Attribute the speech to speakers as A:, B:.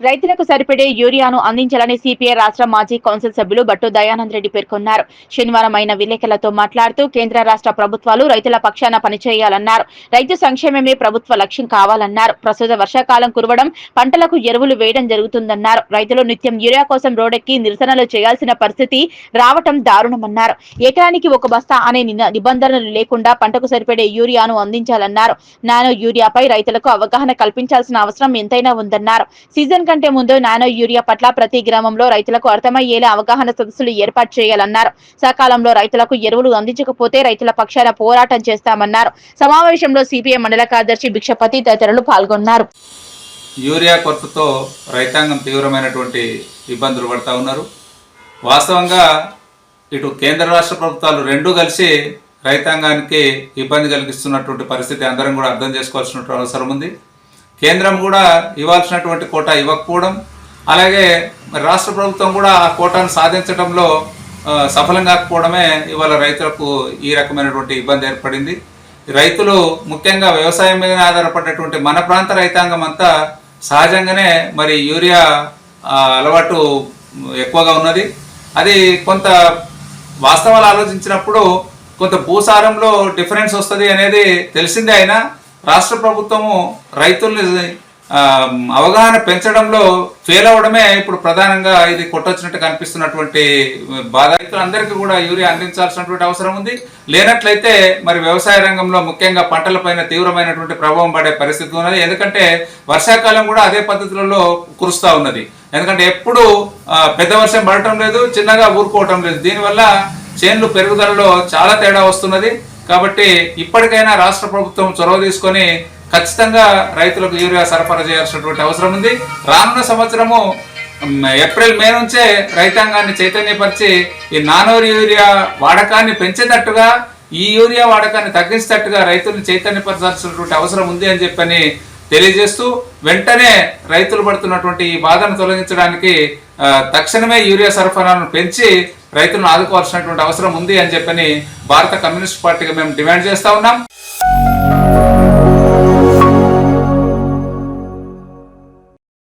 A: రైతులకు సరిపడే యూరియాను అందించాలని సిపిఐ రాష్ట్ర మాజీ కౌన్సిల్ సభ్యులు బట్టు దయానంద్ రెడ్డి పేర్కొన్నారు. శనివారం ఆయన విలేకరులతో మాట్లాడుతూ కేంద్ర రాష్ట్ర ప్రభుత్వాలు రైతుల పక్షాన పనిచేయాలన్నారు. రైతు సంక్షేమమే ప్రభుత్వ లక్ష్యం కావాలన్నారు. ప్రస్తుత వర్షాకాలం కురవడం, పంటలకు ఎరువులు వేయడం జరుగుతుందన్నారు. రైతులు నిత్యం యూరియా కోసం రోడ్డెక్కి నిరసనలు చేయాల్సిన పరిస్థితి రావటం దారుణమన్నారు. ఎకరానికి ఒక బస్తా అనే నిబంధనలు లేకుండా పంటకు సరిపడే యూరియాను అందించాలన్నారు. నానో యూరియాపై రైతులకు అవగాహన కల్పించాల్సిన అవసరం ఎంతైనా ఉందన్నారు. సీజన్ కంటే ముందు నానో యూరియా పట్ల ప్రతి గ్రామంలో రైతులకు అర్థమయ్యేలా అవగాహన సదస్సులు ఏర్పాటు చేయాలన్నారు. సకాలంలో రైతులకు ఎరువులు అందించకపోతే రైతుల పక్షాన పోరాటం చేస్తామన్నారు. సమావేశంలో సిపిఐ మండల కార్యదర్శి భిక్షపతి తదితరులు పాల్గొన్నారు.
B: యూరియా కొరతతో రైతాంగం తీవ్రమైనటువంటి ఇబ్బందులు పడతా ఉన్నారు. వాస్తవంగా ఇటు కేంద్ర రాష్ట్ర ప్రభుత్వాలు రెండూ కలిసి రైతాంగానికి ఇబ్బంది కలిగిస్తున్నటువంటి పరిస్థితి అందరం కూడా అర్థం చేసుకోవాల్సిన అవసరం ఉంది. కేంద్రం కూడా ఇవ్వాల్సినటువంటి కోటా ఇవ్వకపోవడం, అలాగే రాష్ట్ర ప్రభుత్వం కూడా ఆ కోటాను సాధించడంలో సఫలం కాకపోవడమే ఇవాళ రైతులకు ఈ రకమైనటువంటి ఇబ్బంది ఏర్పడింది. రైతులు ముఖ్యంగా వ్యవసాయం మీద ఆధారపడినటువంటి మన ప్రాంత రైతాంగం అంతా సహజంగానే మరి యూరియా అలవాటు ఎక్కువగా ఉన్నది. అది కొంత వాస్తవాలు ఆలోచించినప్పుడు కొంత భూసారంలో డిఫరెన్స్ వస్తుంది అనేది తెలిసిందే. అయినా రాష్ట్ర ప్రభుత్వము రైతుల్ని అవగాహన పెంచడంలో ఫెయిల్ అవడమే ఇప్పుడు ప్రధానంగా ఇది కొట్టొచ్చినట్టు కనిపిస్తున్నటువంటి బాధ. రైతులందరికీ కూడా యూరియా అందించాల్సినటువంటి అవసరం ఉంది. లేనట్లయితే మరి వ్యవసాయ రంగంలో ముఖ్యంగా పంటలపైన తీవ్రమైనటువంటి ప్రభావం పడే పరిస్థితి ఉన్నది. ఎందుకంటే వర్షాకాలం కూడా అదే పద్ధతులలో కురుస్తూ ఉన్నది. ఎందుకంటే ఎప్పుడు పెద్ద వర్షం పడటం లేదు, చిన్నగా ఊరుకోవటం లేదు. దీనివల్ల చేన్లు పెరుగుదలలో చాలా తేడా వస్తున్నది. కాబట్టి ఇప్పటికైనా రాష్ట్ర ప్రభుత్వం చొరవ తీసుకొని ఖచ్చితంగా రైతులకు యూరియా సరఫరా చేయాల్సినటువంటి అవసరం ఉంది. రానున్న సంవత్సరము ఏప్రిల్ మే నుంచే రైతాంగాన్ని చైతన్యపరిచి ఈ నానో యూరియా వాడకాన్ని పెంచేటట్టుగా, ఈ యూరియా వాడకాన్ని తగ్గించేటట్టుగా రైతుల్ని చైతన్యపరచాల్సినటువంటి అవసరం ఉంది అని చెప్పని తెలియజేస్తూ, వెంటనే రైతులు పడుతున్నటువంటి ఈ బాధను తొలగించడానికి తక్షణమే యూరియా సరఫరాను పెంచి రైతులను ఆదుకోవాల్సినటువంటి అవసరం ఉంది అని చెప్పని భారత కమ్యూనిస్ట్ పార్టీగా మేము డిమాండ్ చేస్తా ఉన్నాం.